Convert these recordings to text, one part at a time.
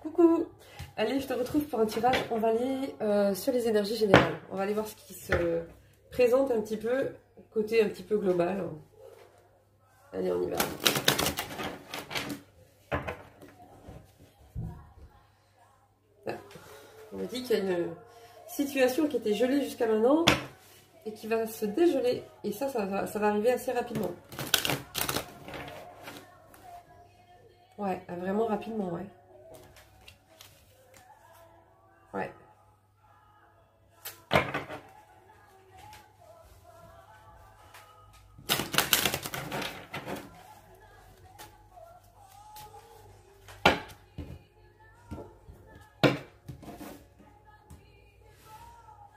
Coucou! Allez, je te retrouve pour un tirage. On va aller sur les énergies générales. On va aller voir ce qui se présente un petit peu, côté un petit peu global. Allez, on y va. Là. On m'a dit qu'il y a une situation qui était gelée jusqu'à maintenant et qui va se dégeler. Et ça va arriver assez rapidement. Ouais, vraiment rapidement, ouais. Ouais.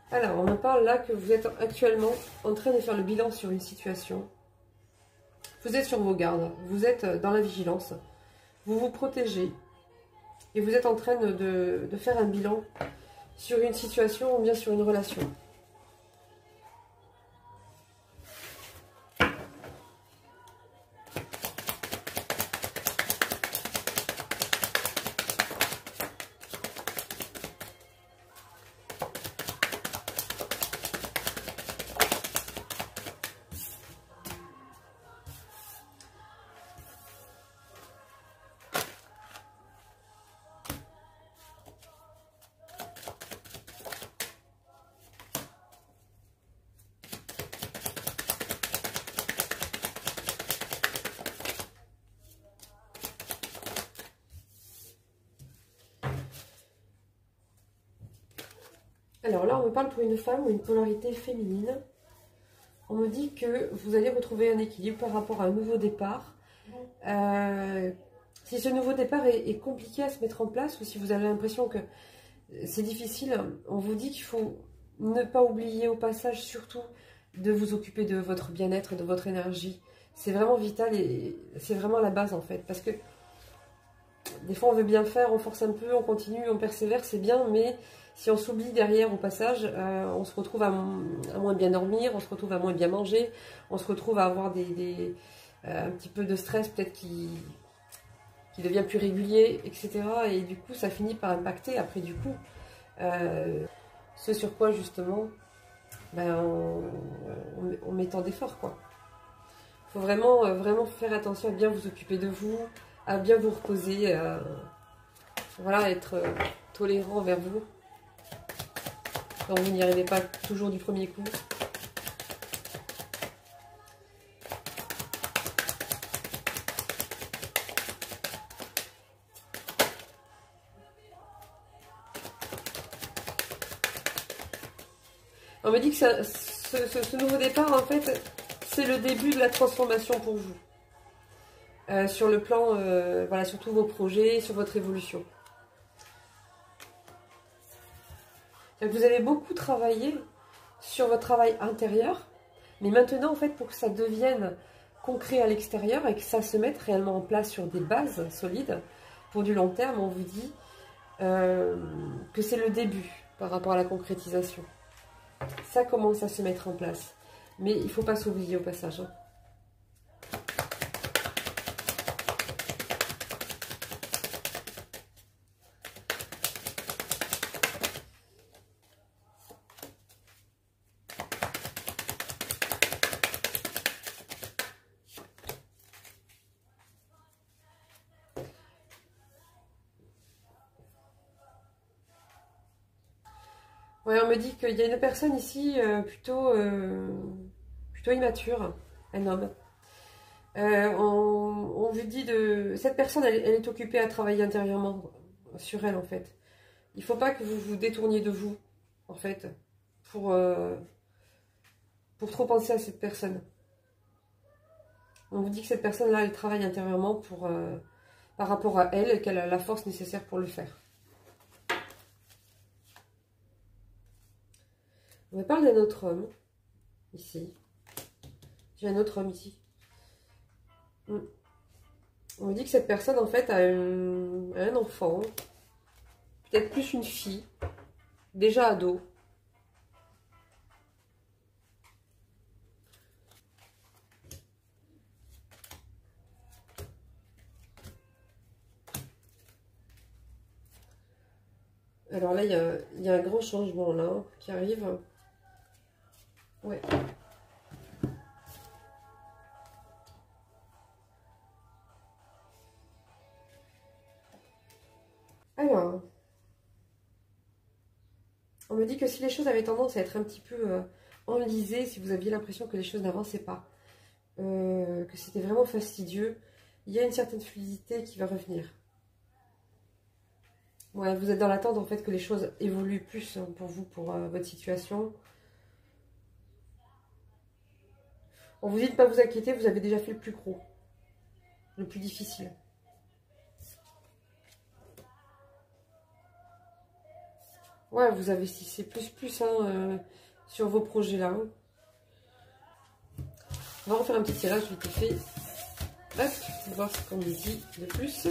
Alors, on me parle là que vous êtes actuellement en train de faire le bilan sur une situation. Vous êtes sur vos gardes, vous êtes dans la vigilance, vous vous protégez et vous êtes en train de faire un bilan sur une situation ou bien sur une relation. Alors là, on me parle pour une femme ou une polarité féminine. On me dit que vous allez retrouver un équilibre par rapport à un nouveau départ. Si ce nouveau départ est compliqué à se mettre en place ou si vous avez l'impression que c'est difficile, on vous dit qu'il faut ne pas oublier au passage surtout de vous occuper de votre bien-être et de votre énergie. C'est vraiment vital et c'est vraiment la base en fait. Parce que des fois on veut bien faire, on force un peu, on continue, on persévère, c'est bien, mais si on s'oublie derrière au passage, on se retrouve à moins bien dormir, on se retrouve à moins bien manger, on se retrouve à avoir un petit peu de stress peut-être qui devient plus régulier, etc. Et du coup, ça finit par impacter après du coup ce sur quoi justement on met tant d'efforts quoi. Il faut vraiment faire attention à bien vous occuper de vous, à bien vous reposer, voilà, être tolérant envers vous. Quand vous n'y arrivez pas toujours du premier coup. On me dit que ce nouveau départ, en fait, c'est le début de la transformation pour vous. Sur le plan, voilà, sur tous vos projets, sur votre évolution. Vous avez beaucoup travaillé sur votre travail intérieur, mais maintenant, en fait, pour que ça devienne concret à l'extérieur et que ça se mette réellement en place sur des bases solides, pour du long terme, on vous dit que c'est le début par rapport à la concrétisation. Ça commence à se mettre en place. Mais il ne faut pas s'oublier au passage. Hein. Ouais, on me dit qu'il y a une personne ici plutôt immature, un homme. On vous dit de... Cette personne, elle est occupée à travailler intérieurement sur elle, en fait. Il ne faut pas que vous vous détourniez de vous, en fait, pour trop penser à cette personne. On vous dit que cette personne-là, elle travaille intérieurement par rapport à elle et qu'elle a la force nécessaire pour le faire. On me parle d'un autre homme, ici. J'ai un autre homme ici. On me dit que cette personne, en fait, a un enfant. Peut-être plus une fille. Déjà ado. Alors là, il y a un grand changement là qui arrive. Ouais. Alors, on me dit que si les choses avaient tendance à être un petit peu enlisées, si vous aviez l'impression que les choses n'avançaient pas, que c'était vraiment fastidieux, il y a une certaine fluidité qui va revenir. Ouais, vous êtes dans l'attente en fait que les choses évoluent plus pour vous, pour votre situation. On vous dit de ne pas vous inquiéter, vous avez déjà fait le plus gros, le plus difficile. Ouais, vous avez c'est plus hein, sur vos projets là. Hein. On va refaire un petit tirage vite fait. Hop, voir ce qu'on nous dit de plus.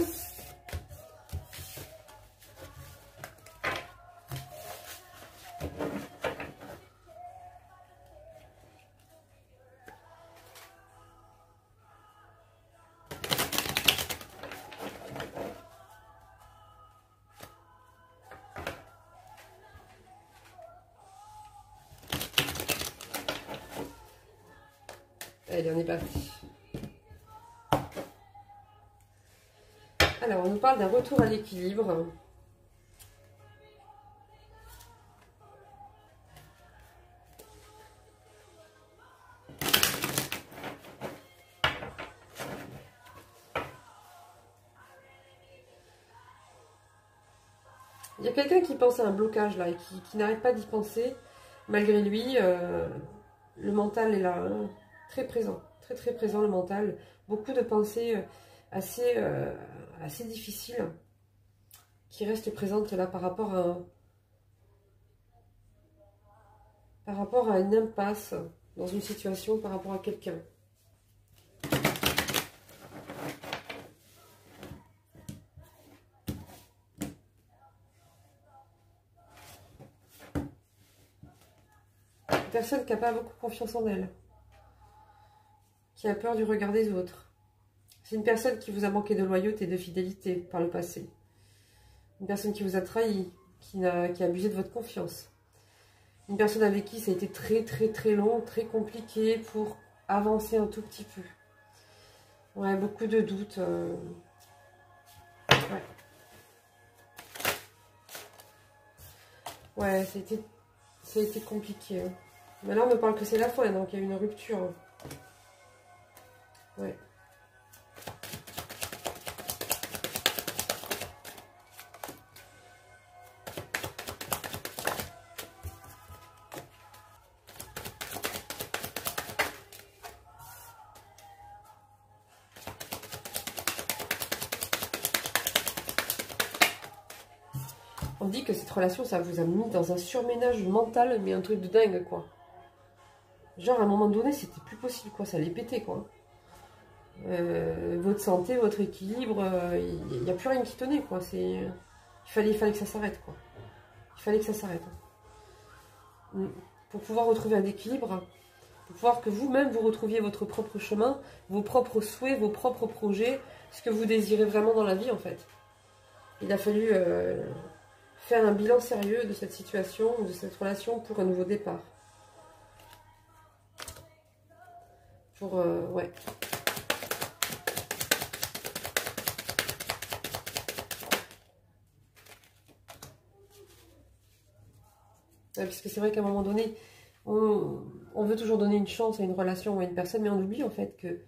Allez, on est parti. Alors, on nous parle d'un retour à l'équilibre. Il y a quelqu'un qui pense à un blocage là et qui n'arrête pas d'y penser. Malgré lui, le mental est là, hein, très présent, très présent le mental. Beaucoup de pensées assez difficiles qui restent présentes là par rapport à une impasse dans une situation, par rapport à quelqu'un. Une personne qui n'a pas beaucoup confiance en elle, qui a peur du regard des autres. C'est une personne qui vous a manqué de loyauté et de fidélité par le passé. Une personne qui vous a trahi, qui a abusé de votre confiance. Une personne avec qui ça a été très long, très compliqué pour avancer un tout petit peu. Ouais, beaucoup de doutes. Ouais. Ouais, ça a été compliqué. Hein. Mais là, on me parle que c'est la fin, donc il y a eu une rupture. Hein. Ouais. On dit que cette relation, ça vous a mis dans un surménage mental, mais un truc de dingue, quoi. Genre, à un moment donné, c'était plus possible, quoi. Ça allait péter, quoi. Votre santé, votre équilibre, il n'y a plus rien qui tenait, quoi. Il fallait que ça s'arrête, quoi. Il fallait que ça s'arrête. Hein. Pour pouvoir retrouver un équilibre, pour pouvoir que vous-même, vous retrouviez votre propre chemin, vos propres souhaits, vos propres projets, ce que vous désirez vraiment dans la vie, en fait. Il a fallu faire un bilan sérieux de cette situation, de cette relation pour un nouveau départ. Ouais. Ouais, puisque c'est vrai qu'à un moment donné, on veut toujours donner une chance à une relation ou à une personne, mais on oublie en fait que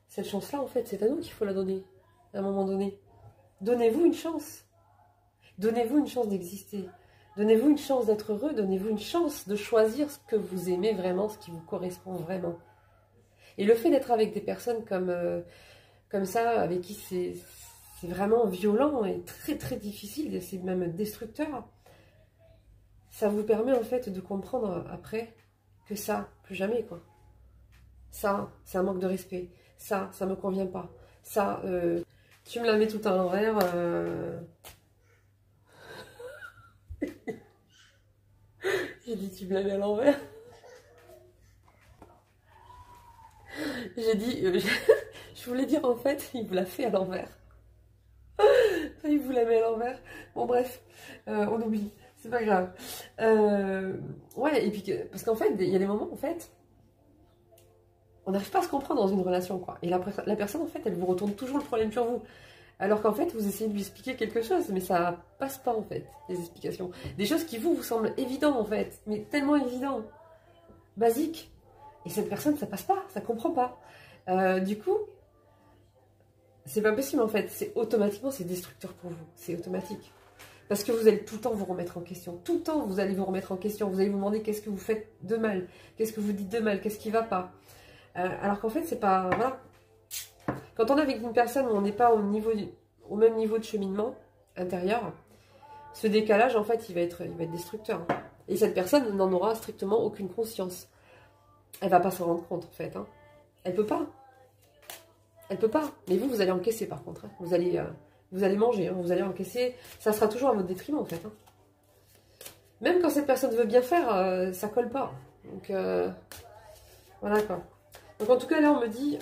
cette chance-là, en fait, c'est à nous qu'il faut la donner, à un moment donné. Donnez-vous une chance. Donnez-vous une chance d'exister. Donnez-vous une chance d'être heureux. Donnez-vous une chance de choisir ce que vous aimez vraiment, ce qui vous correspond vraiment. Et le fait d'être avec des personnes comme ça, avec qui c'est vraiment violent et très difficile, et c'est même destructeur, ça vous permet en fait de comprendre après que ça, plus jamais, quoi. Ça, c'est un manque de respect. Ça me convient pas. Ça, tu me la mets tout à l'envers. J'ai dit, tu me la mets à l'envers. J'ai dit, je voulais dire en fait, il vous l'a fait à l'envers. Il vous la met à l'envers. Bon, bref, on oublie. C'est pas grave. Ouais, et puis, parce qu'en fait, il y a des moments, en fait, on n'arrive pas à se comprendre dans une relation, quoi. Et la personne, en fait, elle vous retourne toujours le problème sur vous. Alors qu'en fait, vous essayez de lui expliquer quelque chose, mais ça passe pas, en fait, les explications. Des choses qui vous semblent évidentes, en fait, mais tellement évidentes, basiques. Et cette personne, ça passe pas, ça comprend pas. Du coup, c'est pas possible, en fait. C'est automatiquement, c'est destructeur pour vous. C'est automatique. Parce que vous allez tout le temps vous remettre en question. Tout le temps, vous allez vous remettre en question. Vous allez vous demander qu'est-ce que vous faites de mal. Qu'est-ce que vous dites de mal. Qu'est-ce qui va pas. Alors qu'en fait, c'est pas... Voilà. Quand on est avec une personne où on n'est pas au même niveau de cheminement intérieur, ce décalage, en fait, il va être destructeur. Et cette personne n'en aura strictement aucune conscience. Elle va pas s'en rendre compte, en fait. Hein. Elle peut pas. Elle peut pas. Mais vous allez encaisser, par contre. Hein. Vous allez manger, hein. Vous allez encaisser. Ça sera toujours à votre détriment, en fait. Hein. Même quand cette personne veut bien faire, ça colle pas. Donc, voilà, quoi. Donc, en tout cas, là, on me dit...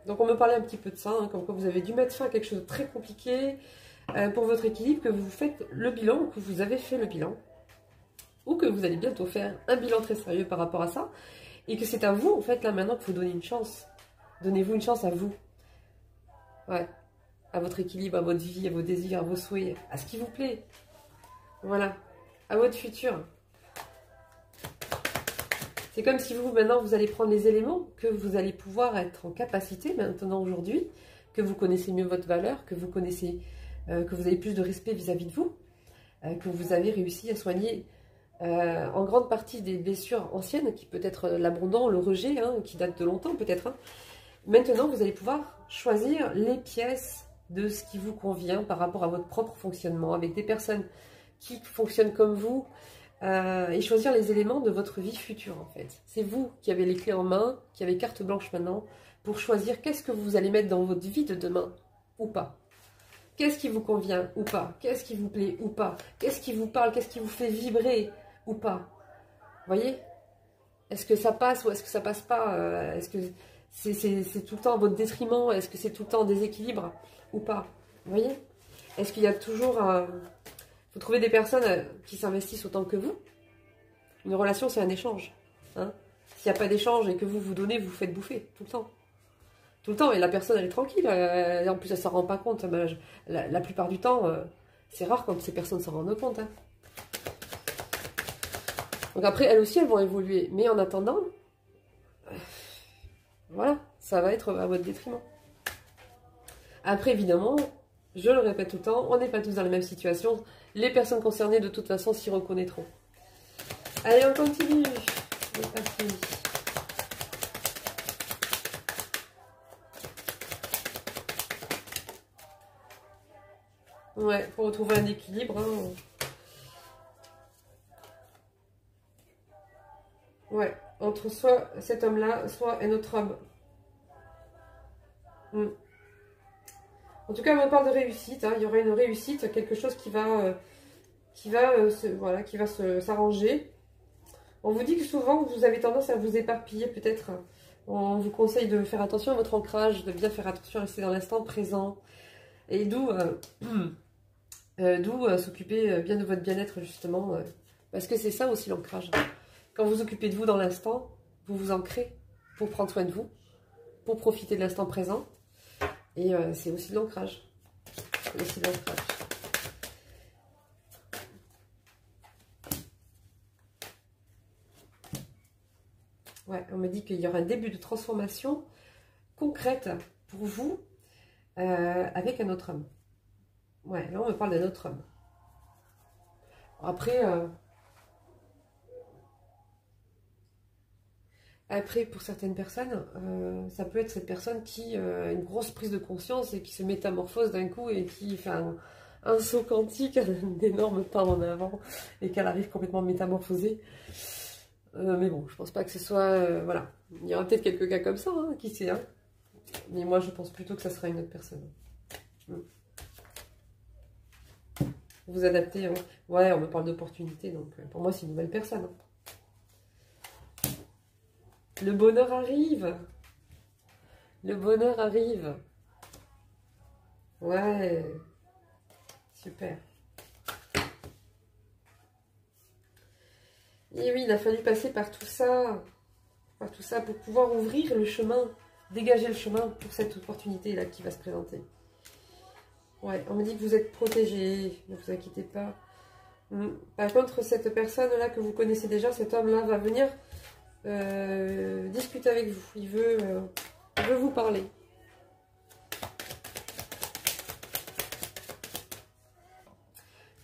donc, on me parlait un petit peu de ça, hein, comme quoi vous avez dû mettre fin à quelque chose de très compliqué pour votre équilibre, que vous faites le bilan, ou que vous avez fait le bilan, ou que vous allez bientôt faire un bilan très sérieux par rapport à ça, et que c'est à vous, en fait, là, maintenant, qu'il faut donner une chance. Donnez-vous une chance à vous. Ouais. À votre équilibre, à votre vie, à vos désirs, à vos souhaits, à ce qui vous plaît. Voilà. À votre futur. C'est comme si vous, maintenant, vous allez prendre les éléments que vous allez pouvoir être en capacité, maintenant, aujourd'hui, que vous connaissez mieux votre valeur, que vous connaissez, que vous avez plus de respect vis-à-vis de vous, que vous avez réussi à soigner en grande partie des blessures anciennes, qui peut être l'abandon, le rejet, hein, qui date de longtemps peut-être. Hein. Maintenant, vous allez pouvoir choisir les pièces de ce qui vous convient par rapport à votre propre fonctionnement, avec des personnes qui fonctionnent comme vous, et choisir les éléments de votre vie future, en fait. C'est vous qui avez les clés en main, qui avez carte blanche maintenant, pour choisir qu'est-ce que vous allez mettre dans votre vie de demain, ou pas. Qu'est-ce qui vous convient, ou pas. Qu'est-ce qui vous plaît, ou pas. Qu'est-ce qui vous parle, qu'est-ce qui vous fait vibrer, ou pas. Vous voyez? Est-ce que ça passe, ou est-ce que ça passe pas? Est-ce que c'est tout le temps à votre détriment? Est-ce que c'est tout le temps en déséquilibre, ou pas? Vous voyez? Est-ce qu'il y a toujours... Vous trouvez des personnes qui s'investissent autant que vous. Une relation, c'est un échange. Hein. S'il n'y a pas d'échange et que vous vous donnez, vous vous faites bouffer. Tout le temps. Tout le temps. Et la personne, elle est tranquille. En plus, elle ne s'en rend pas compte. La plupart du temps, c'est rare quand ces personnes s'en rendent compte. Hein. Donc après, elles aussi, elles vont évoluer. Mais en attendant, voilà, ça va être à votre détriment. Après, évidemment, je le répète tout le temps, on n'est pas tous dans la même situation. Les personnes concernées, de toute façon, s'y reconnaîtront. Allez, on continue. C'est parti. Ouais, pour retrouver un équilibre. Hein. Ouais, entre soit cet homme-là, soit un autre homme. En tout cas, on parle de réussite. Hein. Il y aura une réussite, quelque chose qui va s'arranger. On vous dit que souvent, vous avez tendance à vous éparpiller, peut-être. On vous conseille de faire attention à votre ancrage, de bien faire attention à rester dans l'instant présent. Et d'où s'occuper bien de votre bien-être, justement. Parce que c'est ça aussi l'ancrage. Quand vous occupez de vous dans l'instant, vous vous ancrez pour prendre soin de vous, pour profiter de l'instant présent. Et c'est aussi de l'ancrage. C'est aussi de l'ancrage. Ouais, on me dit qu'il y aura un début de transformation concrète pour vous avec un autre homme. Ouais, là on me parle d'un autre homme. Après, pour certaines personnes, ça peut être cette personne qui a une grosse prise de conscience et qui se métamorphose d'un coup et qui fait un saut quantique, d'énormes pas en avant et qu'elle arrive complètement métamorphosée. Mais bon, je pense pas que ce soit... voilà. Il y aura peut-être quelques cas comme ça, hein, qui sait. Hein. Mais moi, je pense plutôt que ça sera une autre personne. Vous adaptez. Hein. Ouais, on me parle d'opportunité, donc pour moi, c'est une nouvelle personne. Hein. Le bonheur arrive. Le bonheur arrive. Ouais. Super. Et oui, il a fallu passer par tout ça pour pouvoir ouvrir le chemin, dégager le chemin pour cette opportunité-là qui va se présenter. Ouais, on me dit que vous êtes protégé, ne vous inquiétez pas. Par contre, cette personne-là que vous connaissez déjà, cet homme-là va venir discuter avec vous. Il veut vous parler.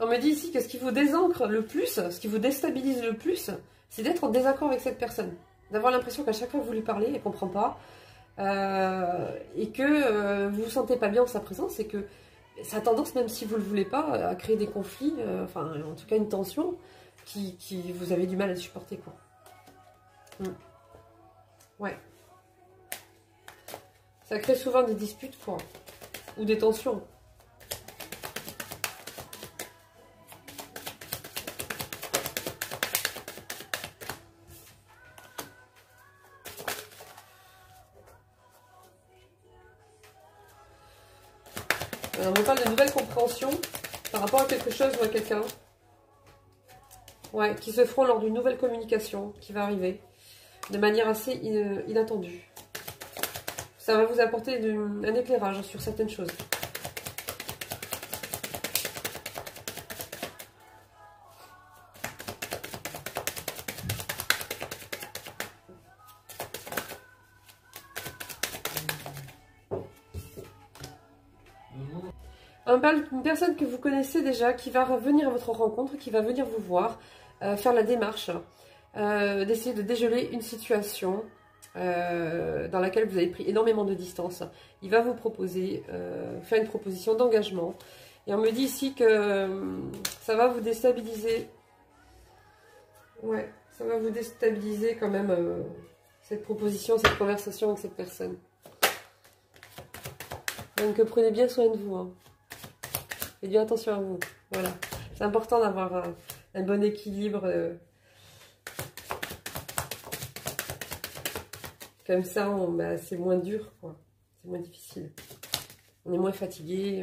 On me dit ici que ce qui vous désancre le plus, ce qui vous déstabilise le plus, c'est d'être en désaccord avec cette personne. D'avoir l'impression qu'à chaque fois que vous lui parlez, elle ne comprend pas. Et que vous ne vous sentez pas bien en sa présence. Et que ça a tendance, même si vous ne le voulez pas, à créer des conflits. Enfin, en tout cas, une tension qui vous avez du mal à supporter, quoi. Ouais. Ça crée souvent des disputes, quoi. Ou des tensions. Alors, on me parle de nouvelles compréhensions par rapport à quelque chose ou à quelqu'un. Ouais, qui se feront lors d'une nouvelle communication qui va arriver de manière assez inattendue. Ça va vous apporter un éclairage sur certaines choses. On parle d'une personne que vous connaissez déjà, qui va venir à votre rencontre, qui va venir vous voir, faire la démarche, d'essayer de dégeler une situation dans laquelle vous avez pris énormément de distance. Il va vous proposer, faire une proposition d'engagement. Et on me dit ici que ça va vous déstabiliser. Ouais, ça va vous déstabiliser quand même, cette proposition, cette conversation avec cette personne. Donc prenez bien soin de vous, hein. Faites bien attention à vous. Voilà. C'est important d'avoir un bon équilibre. Comme ça, bah, c'est moins dur, quoi. C'est moins difficile. On est moins fatigué.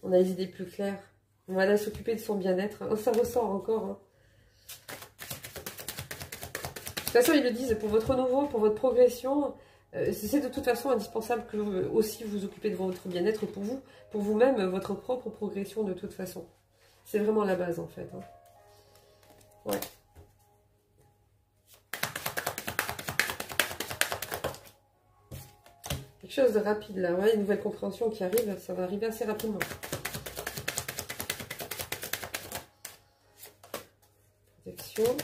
On a les idées plus claires. On va là s'occuper de son bien-être. Hein. Ça ressort encore. Hein. De toute façon, ils le disent, pour votre renouveau, pour votre progression, c'est de toute façon indispensable que vous aussi vous occupez de votre bien-être pour vous-même, votre propre progression de toute façon. C'est vraiment la base en fait. Hein. Ouais. Quelque chose de rapide là, ouais, une nouvelle compréhension qui arrive, ça va arriver assez rapidement. Protection.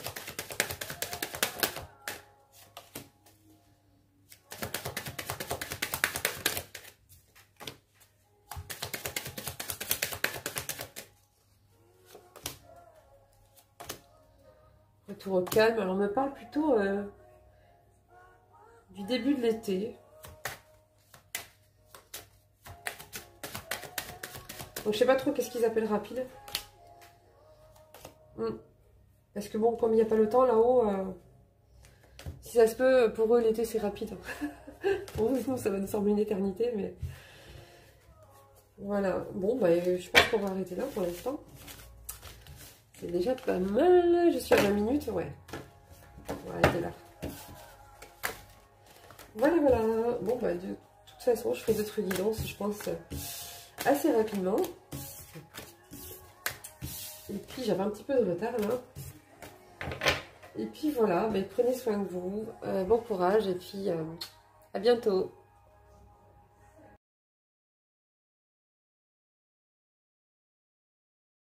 Retour au calme. Alors on me parle plutôt du début de l'été. Donc je sais pas trop qu'est-ce qu'ils appellent rapide. Parce que bon, comme il n'y a pas le temps là-haut, si ça se peut, pour eux l'été c'est rapide. Pour nous ça va nous sembler une éternité, mais voilà. Bon, bah, je pense qu'on va arrêter là pour l'instant. C'est déjà pas mal. Je suis à 20 minutes, ouais. On va arrêter là. Voilà, voilà. Bon, bah, de toute façon, je ferai d'autres guidances, je pense, assez rapidement. Et puis, j'avais un petit peu de retard, là. Et puis, voilà. Bah, prenez soin de vous. Bon courage. Et puis, à bientôt.